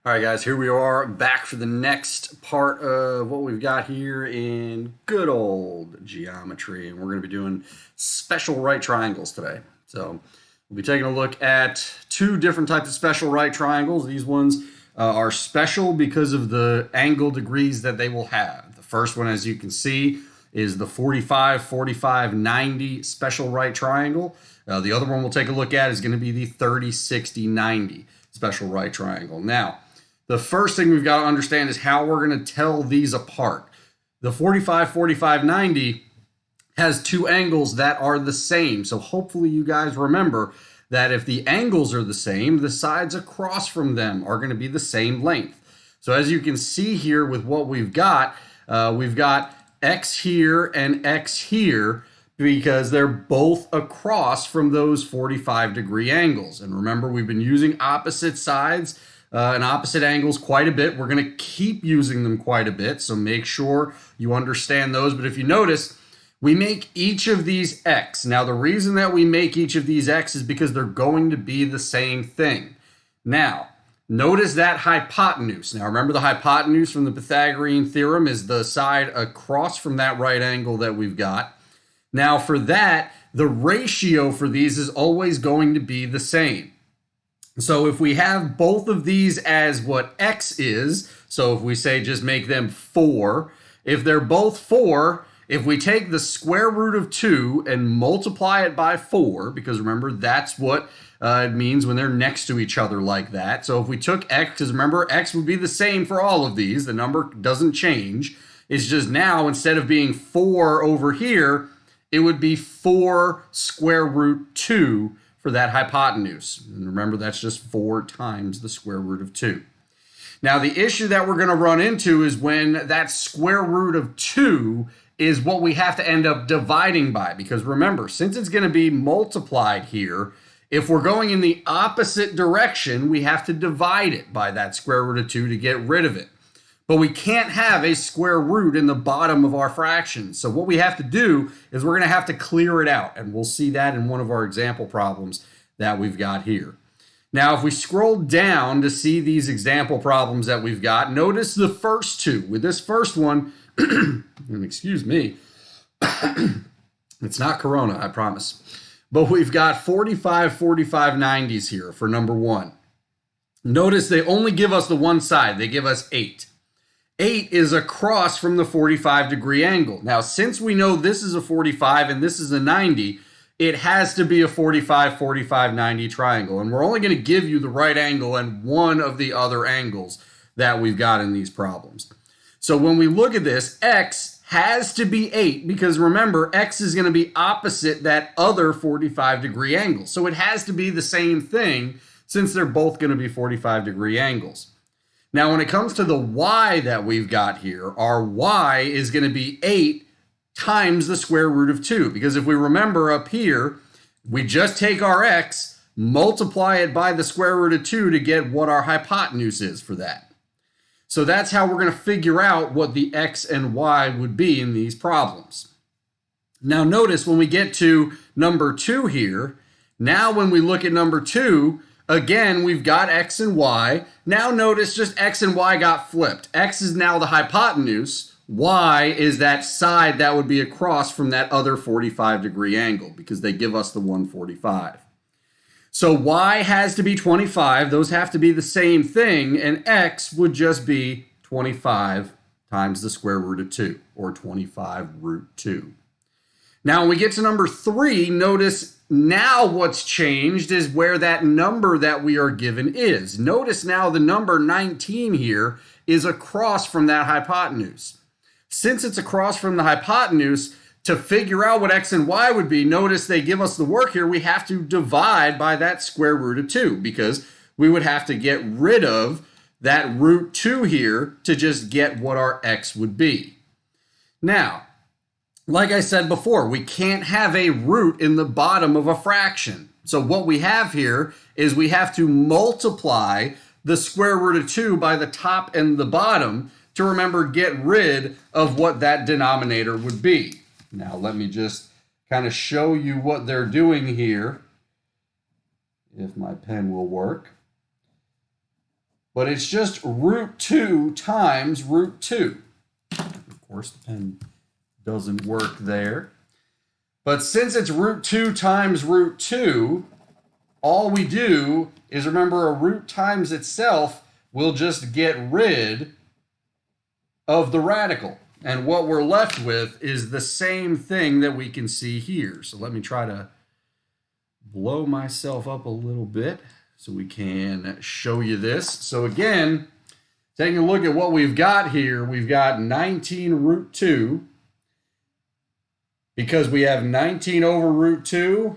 All right, guys, here we are back for the next part of what we've got here in good old geometry. And we're going to be doing special right triangles today. So we'll be taking a look at two different types of special right triangles. These ones are special because of the angle degrees that they will have. The first one, as you can see, is the 45, 45, 90 special right triangle. The other one we'll take a look at is going to be the 30, 60, 90 special right triangle. Now, the first thing we've got to understand is how we're going to tell these apart. The 45, 45, 90 has two angles that are the same. So hopefully you guys remember that if the angles are the same, the sides across from them are going to be the same length. So as you can see here with what we've got X here and X here because they're both across from those 45-degree angles. And remember, we've been using opposite sides and opposite angles quite a bit. We're going to keep using them quite a bit, so make sure you understand those. But if you notice, we make each of these X. Now, the reason that we make each of these X is because they're going to be the same thing. Now, notice that hypotenuse. Now, remember the hypotenuse from the Pythagorean theorem is the side across from that right angle that we've got. Now, for that, the ratio for these is always going to be the same. So if we have both of these as what X is, so if we say just make them 4, if they're both 4, if we take the square root of 2 and multiply it by 4, because remember, that's what it means when they're next to each other like that. So if we took X, because remember, X would be the same for all of these. The number doesn't change. It's just now, instead of being 4 over here, it would be 4 square root 2 for that hypotenuse. And remember, that's just 4 times the square root of 2. Now, the issue that we're going to run into is when that square root of 2 is what we have to end up dividing by. Because remember, since it's going to be multiplied here, if we're going in the opposite direction, we have to divide it by that square root of 2 to get rid of it. But we can't have a square root in the bottom of our fraction. So what we have to do is we're going to have to clear it out. And we'll see that in one of our example problems that we've got here. Now, if we scroll down to see these example problems that we've got, notice the first two. With this first one, and excuse me, it's not Corona, I promise. But we've got 45, 45, 90s here for number 1. Notice they only give us the one side. They give us 8. 8 is across from the 45-degree angle. Now, since we know this is a 45 and this is a 90, it has to be a 45, 45, 90 triangle. And we're only going to give you the right angle and one of the other angles that we've got in these problems. So when we look at this, X has to be 8 because remember, X is going to be opposite that other 45-degree angle. So it has to be the same thing since they're both going to be 45-degree angles. Now, when it comes to the y that we've got here, our y is going to be 8 times the square root of 2. Because if we remember up here, we just take our x, multiply it by the square root of 2 to get what our hypotenuse is for that. So that's how we're going to figure out what the x and y would be in these problems. Now, notice when we get to number 2 here, now when we look at number 2, again, we've got x and y. Now notice just x and y got flipped. X is now the hypotenuse. Y is that side that would be across from that other 45-degree angle because they give us the 145. So y has to be 25. Those have to be the same thing. And x would just be 25 times the square root of 2, or 25 root 2. Now, when we get to number 3, notice now what's changed is where that number that we are given is. Notice now the number 19 here is across from that hypotenuse. Since it's across from the hypotenuse, to figure out what x and y would be, notice they give us the work here. We have to divide by that square root of 2 because we would have to get rid of that root 2 here to just get what our x would be. Now, like I said before, we can't have a root in the bottom of a fraction. So what we have here is we have to multiply the square root of 2 by the top and the bottom to remember get rid of what that denominator would be. Now let me just kind of show you what they're doing here, if my pen will work. but it's just root 2 times root 2. Of course, the pen doesn't work there. But since it's root 2 times root 2, all we do is remember a root times itself will just get rid of the radical. And what we're left with is the same thing that we can see here. So let me try to blow myself up a little bit so we can show you this. So again, taking a look at what we've got here, we've got 19 root 2. Because we have 19 over root 2,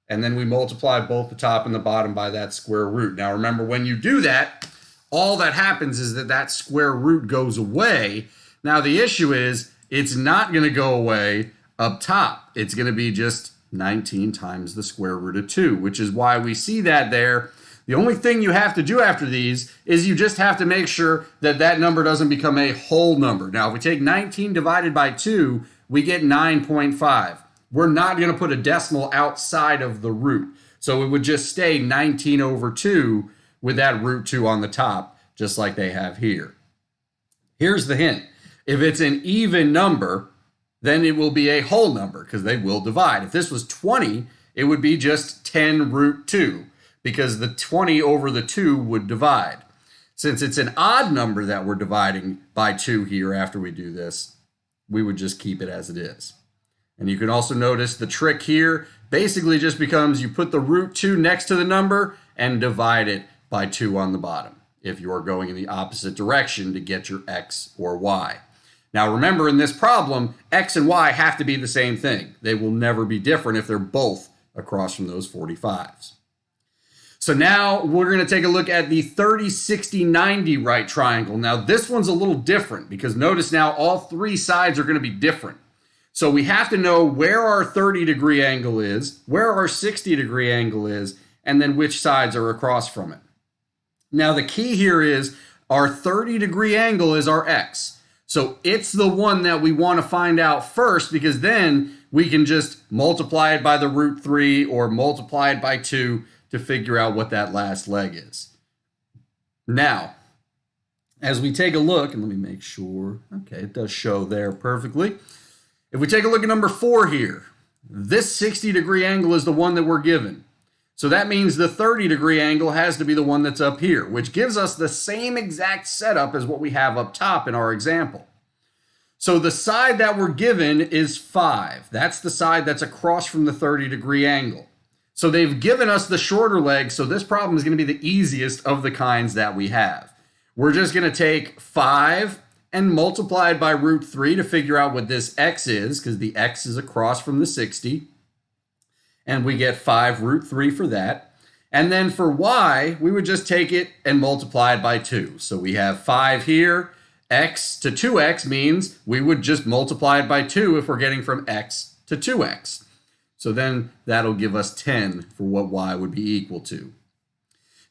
and then we multiply both the top and the bottom by that square root. Now remember, when you do that, all that happens is that square root goes away. Now the issue is, it's not going to go away up top. It's going to be just 19 times the square root of 2, which is why we see that there. The only thing you have to do after these is you just have to make sure that that number doesn't become a whole number. Now, if we take 19 divided by 2, we get 9.5. We're not going to put a decimal outside of the root. So it would just stay 19 over 2 with that root 2 on the top, just like they have here. Here's the hint. If it's an even number, then it will be a whole number because they will divide. If this was 20, it would be just 10 root 2 because the 20 over the 2 would divide. Since it's an odd number that we're dividing by 2 here after we do this, we would just keep it as it is. And you can also notice the trick here basically just becomes you put the root 2 next to the number and divide it by 2 on the bottom if you are going in the opposite direction to get your x or y. Now remember, in this problem, x and y have to be the same thing. They will never be different if they're both across from those 45s. So now we're going to take a look at the 30, 60, 90 right triangle. Now this one's a little different because notice now all three sides are going to be different. So we have to know where our 30-degree angle is, where our 60-degree angle is, and then which sides are across from it. Now the key here is our 30-degree angle is our x. So it's the one that we want to find out first because then we can just multiply it by the root 3 or multiply it by 2 to figure out what that last leg is. Now, as we take a look, and let me make sure, okay, it does show there perfectly. If we take a look at number 4 here, this 60-degree angle is the one that we're given. So that means the 30-degree angle has to be the one that's up here, which gives us the same exact setup as what we have up top in our example. So the side that we're given is 5. That's the side that's across from the 30-degree angle. So they've given us the shorter leg, so this problem is going to be the easiest of the kinds that we have. We're just going to take 5 and multiply it by root 3 to figure out what this x is, because the x is across from the 60. And we get 5 root 3 for that. And then for y, we would just take it and multiply it by 2. So we have 5 here. X to 2x means we would just multiply it by 2 if we're getting from x to 2x. So then that'll give us 10 for what y would be equal to.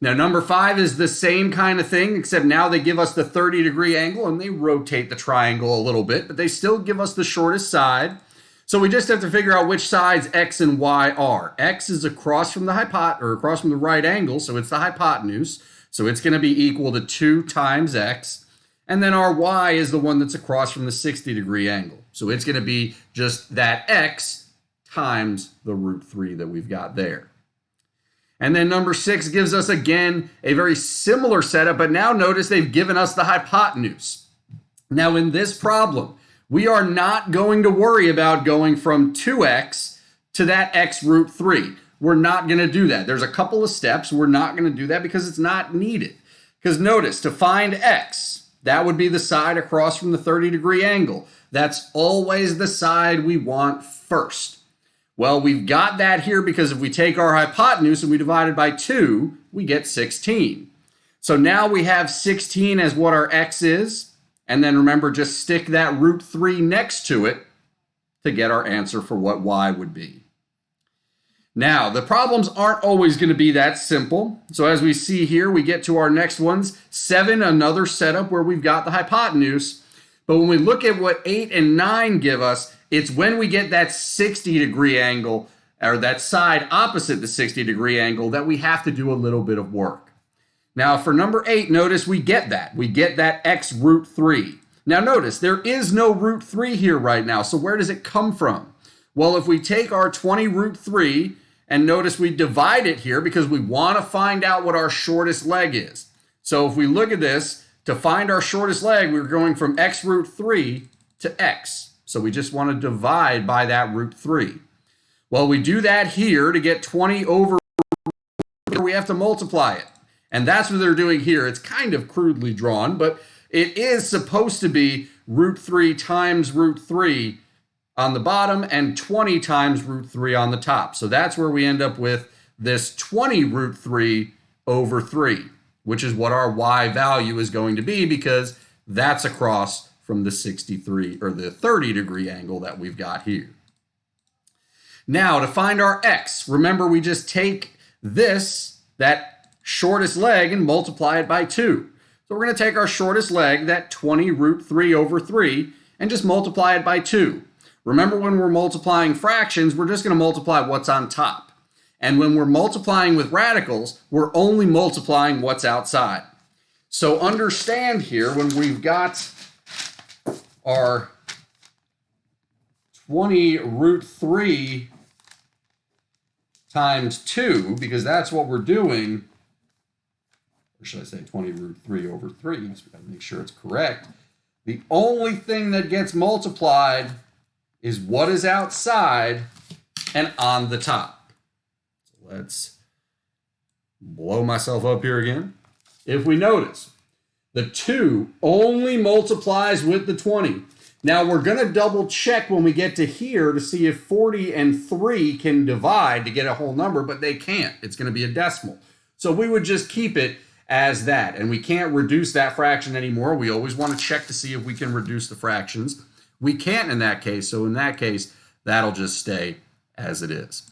Now number 5 is the same kind of thing, except now they give us the 30-degree angle and they rotate the triangle a little bit, but they still give us the shortest side. So we just have to figure out which sides x and y are. X is across from the across from the right angle, so it's the hypotenuse. So it's going to be equal to 2 times x. And then our y is the one that's across from the 60-degree angle. So it's going to be just that x times the root 3 that we've got there. And then number 6 gives us, again, a very similar setup, but now notice they've given us the hypotenuse. Now in this problem, we are not going to worry about going from 2x to that x root 3. We're not going to do that. There's a couple of steps. We're not going to do that because it's not needed. Because notice, to find x, that would be the side across from the 30-degree angle. That's always the side we want first. Well, we've got that here because if we take our hypotenuse and we divide it by 2, we get 16. So now we have 16 as what our x is. And then remember, just stick that root 3 next to it to get our answer for what y would be. Now, the problems aren't always going to be that simple. So as we see here, we get to our next ones. 7, another setup where we've got the hypotenuse. But when we look at what 8 and 9 give us, it's when we get that 60-degree angle, or that side opposite the 60-degree angle, that we have to do a little bit of work. Now for number 8, notice we get that. We get that x root 3. Now notice, there is no root 3 here right now, so where does it come from? Well, if we take our 20 root 3, and notice we divide it here because we want to find out what our shortest leg is. So if we look at this, to find our shortest leg, we're going from x root 3 to x. So we just want to divide by that root 3. Well, we do that here to get 20 over here, we have to multiply it. And that's what they're doing here. It's kind of crudely drawn, but it is supposed to be root 3 times root 3 on the bottom and 20 times root 3 on the top. So that's where we end up with this 20 root 3 over 3, which is what our y value is going to be because that's across from the 63 or the 30 degree angle that we've got here. Now to find our x, remember we just take this, that shortest leg, and multiply it by 2. So we're going to take our shortest leg, that 20 root 3 over 3, and just multiply it by 2. Remember, when we're multiplying fractions, we're just going to multiply what's on top. And when we're multiplying with radicals, we're only multiplying what's outside. So understand here, when we've got our 20 root 3 times 2, because that's what we're doing, or should I say 20 root 3 over 3, so we got to make sure it's correct. The only thing that gets multiplied is what is outside and on the top. So let's blow myself up here again. If we notice, the 2 only multiplies with the 20. Now we're going to double check when we get to here to see if 40 and 3 can divide to get a whole number, but they can't. It's going to be a decimal. So we would just keep it as that, and we can't reduce that fraction anymore. We always want to check to see if we can reduce the fractions. We can't in that case, so in that case, that'll just stay as it is.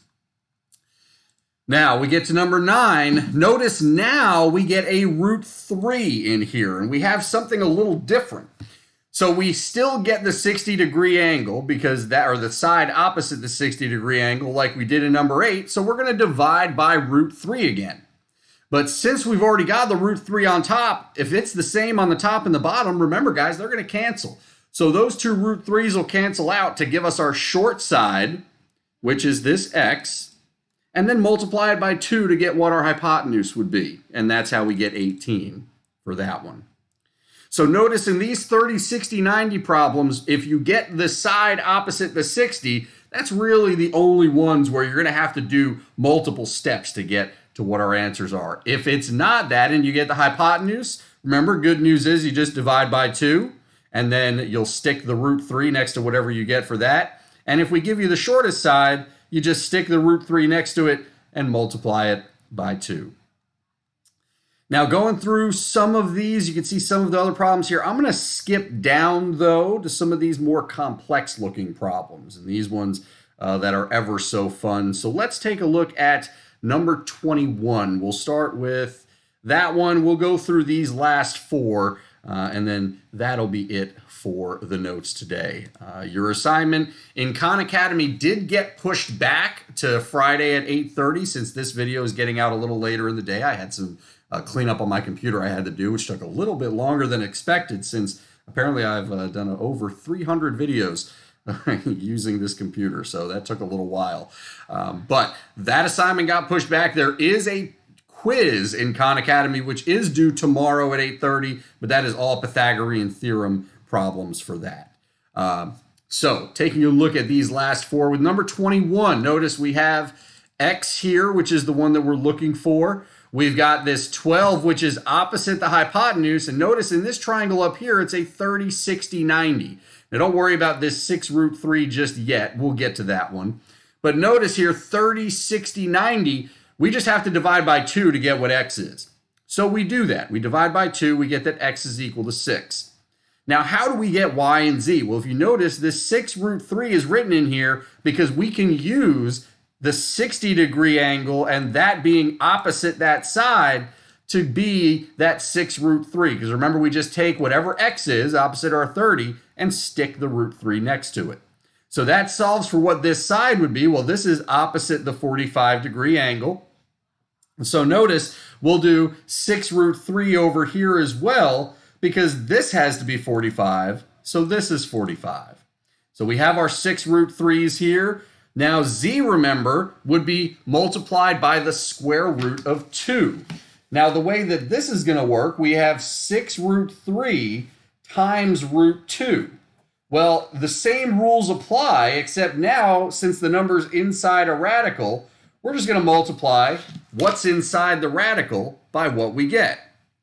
Now we get to number 9. Notice now we get a root 3 in here, and we have something a little different. So we still get the 60 degree angle because that, or the side opposite the 60 degree angle like we did in number 8. So we're going to divide by root 3 again. But since we've already got the root 3 on top, if it's the same on the top and the bottom, remember guys, they're going to cancel. So those two root 3's will cancel out to give us our short side, which is this x, and then multiply it by 2 to get what our hypotenuse would be. And that's how we get 18 for that one. So notice in these 30, 60, 90 problems, if you get the side opposite the 60, that's really the only ones where you're going to have to do multiple steps to get to what our answers are. If it's not that and you get the hypotenuse, remember, good news is you just divide by 2, and then you'll stick the root 3 next to whatever you get for that. And if we give you the shortest side, you just stick the root 3 next to it and multiply it by 2. Now going through some of these, you can see some of the other problems here. I'm going to skip down, though, to some of these more complex looking problems, and these ones that are ever so fun. So let's take a look at number 21. We'll start with that one. We'll go through these last 4, and then that'll be it for the notes today. Your assignment in Khan Academy did get pushed back to Friday at 8:30 since this video is getting out a little later in the day. I had some cleanup on my computer I had to do, which took a little bit longer than expected since apparently I've done over 300 videos using this computer, so that took a little while. But that assignment got pushed back. There is a quiz in Khan Academy which is due tomorrow at 8:30, but that is all Pythagorean theorem problems for that. So taking a look at these last 4 with number 21, notice we have x here, which is the one that we're looking for. We've got this 12, which is opposite the hypotenuse. And notice in this triangle up here, it's a 30, 60, 90. Now don't worry about this 6 root 3 just yet. We'll get to that one. But notice here, 30, 60, 90, we just have to divide by 2 to get what x is. So we do that. We divide by 2, we get that x is equal to 6. Now, how do we get y and z? Well, if you notice, this 6 root 3 is written in here because we can use the 60 degree angle and that being opposite that side to be that 6 root 3. Because remember, we just take whatever x is opposite our 30 and stick the root 3 next to it. So that solves for what this side would be. Well, this is opposite the 45 degree angle. So notice we'll do 6 root 3 over here as well, because this has to be 45, so this is 45. So we have our 6 root 3's here. Now z, remember, would be multiplied by the square root of 2. Now the way that this is going to work, we have 6 root 3 times root 2. Well, the same rules apply, except now, since the number's inside a radical, we're just going to multiply what's inside the radical by what we get.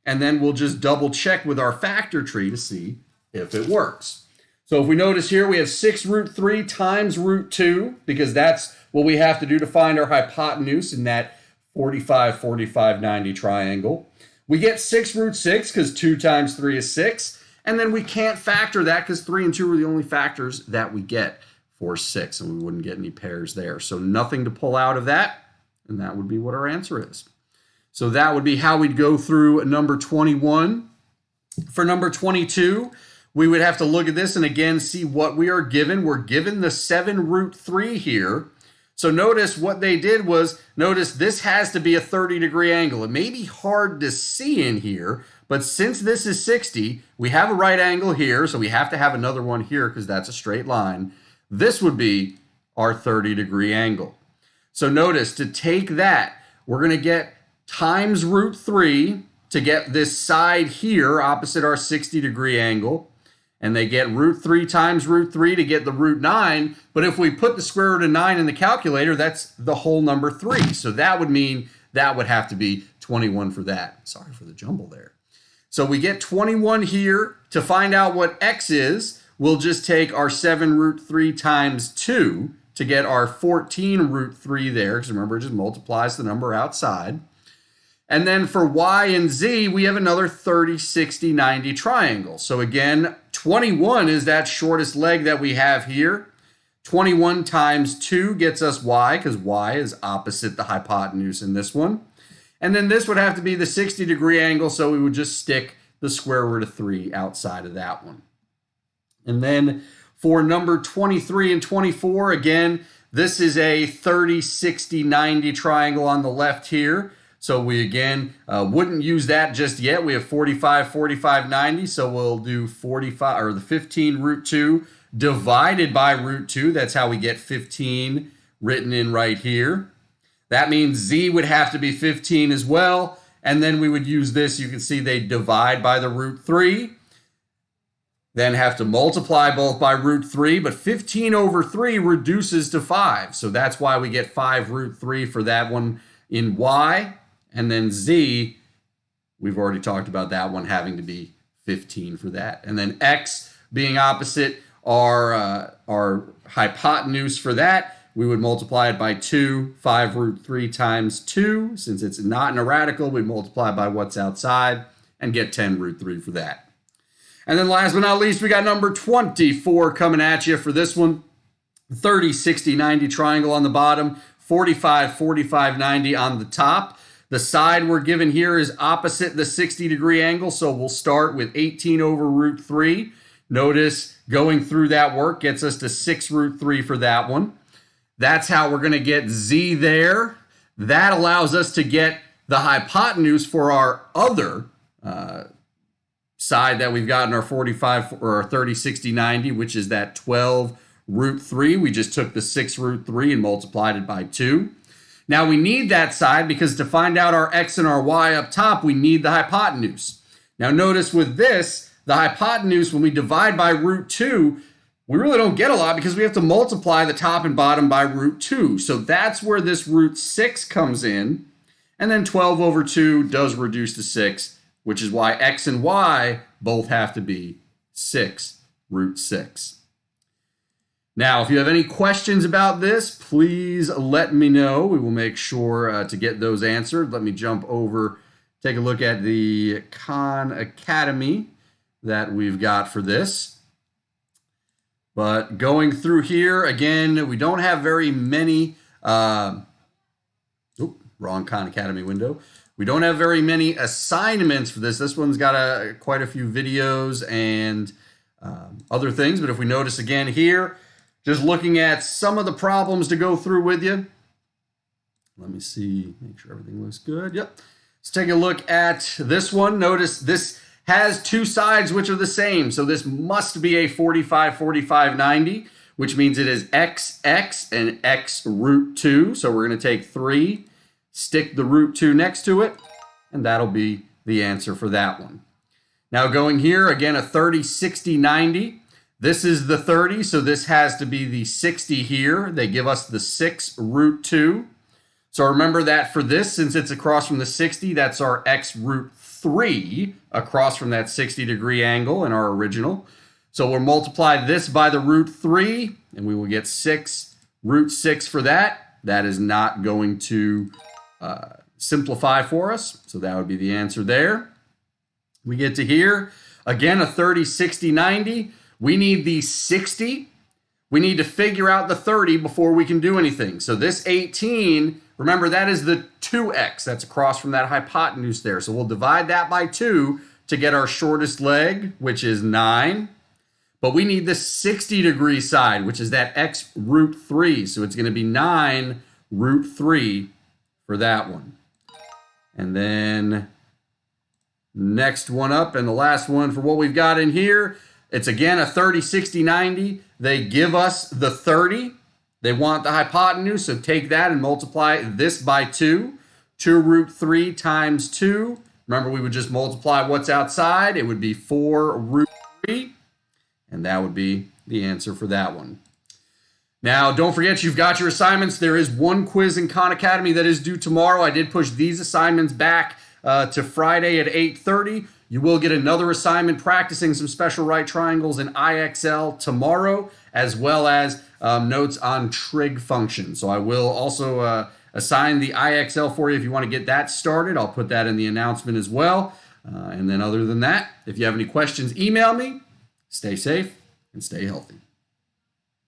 And then we'll just double check with our factor tree to see if it works. So if we notice here, we have 6 root 3 times root 2, because that's what we have to do to find our hypotenuse in that 45, 45, 90 triangle. We get 6 root 6 because 2 times 3 is 6. And then we can't factor that because 3 and 2 are the only factors that we get for 6, and we wouldn't get any pairs there. So nothing to pull out of that, and that would be what our answer is. So that would be how we'd go through number 21. For number 22, we would have to look at this and again see what we are given. We're given the 7 root 3 here. So notice what they did was, notice this has to be a 30-degree angle. It may be hard to see in here, but since this is 60, we have a right angle here, so we have to have another one here because that's a straight line. This would be our 30-degree angle. So notice, to take that, we're going to get times root 3 to get this side here opposite our 60-degree angle. And they get root 3 times root 3 to get the root 9. But if we put the square root of 9 in the calculator, that's the whole number 3. So that would mean that would have to be 21 for that. Sorry for the jumble there. So we get 21 here. To find out what x is, we'll just take our 7 root 3 times 2 to get our 14 root 3 there. Because remember, it just multiplies the number outside. And then for y and z, we have another 30, 60, 90 triangle. So again, 21 is that shortest leg that we have here. 21 times 2 gets us y, because y is opposite the hypotenuse in this one. And then this would have to be the 60-degree angle, so we would just stick the square root of 3 outside of that one. And then for number 23 and 24, again, this is a 30, 60, 90 triangle on the left here. So we, again, wouldn't use that just yet. We have 45, 45, 90. So we'll do 45, or the 15 root 2 divided by root 2. That's how we get 15 written in right here. That means z would have to be 15 as well. And then we would use this. You can see they divide by the root 3. Then have to multiply both by root 3. But 15 over 3 reduces to 5. So that's why we get 5 root 3 for that one in y. And then z, we've already talked about that one having to be 15 for that. And then x being opposite our hypotenuse for that, we would multiply it by 2, 5 root 3 times 2. Since it's not in a radical, we multiply by what's outside and get 10 root 3 for that. And then last but not least, we got number 24 coming at you for this one. 30, 60, 90 triangle on the bottom, 45, 45, 90 on the top. The side we're given here is opposite the 60-degree angle, so we'll start with 18 over root 3. Notice going through that work gets us to 6 root 3 for that one. That's how we're going to get z there. That allows us to get the hypotenuse for our other side that we've got in our 45 or our 30, 60, 90, which is that 12 root 3. We just took the 6 root 3 and multiplied it by 2. Now we need that side because to find out our x and our y up top, we need the hypotenuse. Now notice with this, the hypotenuse, when we divide by root 2, we really don't get a lot because we have to multiply the top and bottom by root 2. So that's where this root 6 comes in. And then 12 over 2 does reduce to 6, which is why x and y both have to be 6 root 6. Now, if you have any questions about this, please let me know. We will make sure to get those answered. Let me jump over, take a look at the Khan Academy that we've got for this. But going through here, again, we don't have very many, wrong Khan Academy window. We don't have very many assignments for this. This one's got quite a few videos and other things. But if we notice again here, just looking at some of the problems to go through with you. Let me see, make sure everything looks good. Yep. Let's take a look at this one. Notice this has two sides which are the same. So this must be a 45, 45, 90, which means it is XX and X root 2. So we're going to take 3, stick the root 2 next to it, and that'll be the answer for that one. Now going here, again, a 30, 60, 90. This is the 30, so this has to be the 60 here. They give us the 6 root 2. So remember that for this, since it's across from the 60, that's our X root 3 across from that 60-degree angle in our original. So we'll multiply this by the root 3, and we will get 6 root 6 for that. That is not going to simplify for us, so that would be the answer there. We get to here, again, a 30, 60, 90. We need the 60. We need to figure out the 30 before we can do anything. So this 18, remember that is the 2x. That's across from that hypotenuse there. So we'll divide that by 2 to get our shortest leg, which is 9. But we need the 60-degree side, which is that x root 3. So it's going to be 9 root 3 for that one. And then next one up, and the last one for what we've got in here, it's again a 30, 60, 90. They give us the 30. They want the hypotenuse, so take that and multiply this by 2. 2 root 3 times 2. Remember, we would just multiply what's outside. It would be 4 root 3. And that would be the answer for that one. Now, don't forget, you've got your assignments. There is one quiz in Khan Academy that is due tomorrow. I did push these assignments back to Friday at 8:30. You will get another assignment practicing some special right triangles in IXL tomorrow, as well as notes on trig functions. So I will also assign the IXL for you if you want to get that started. I'll put that in the announcement as well. And then other than that, if you have any questions, email me. Stay safe and stay healthy.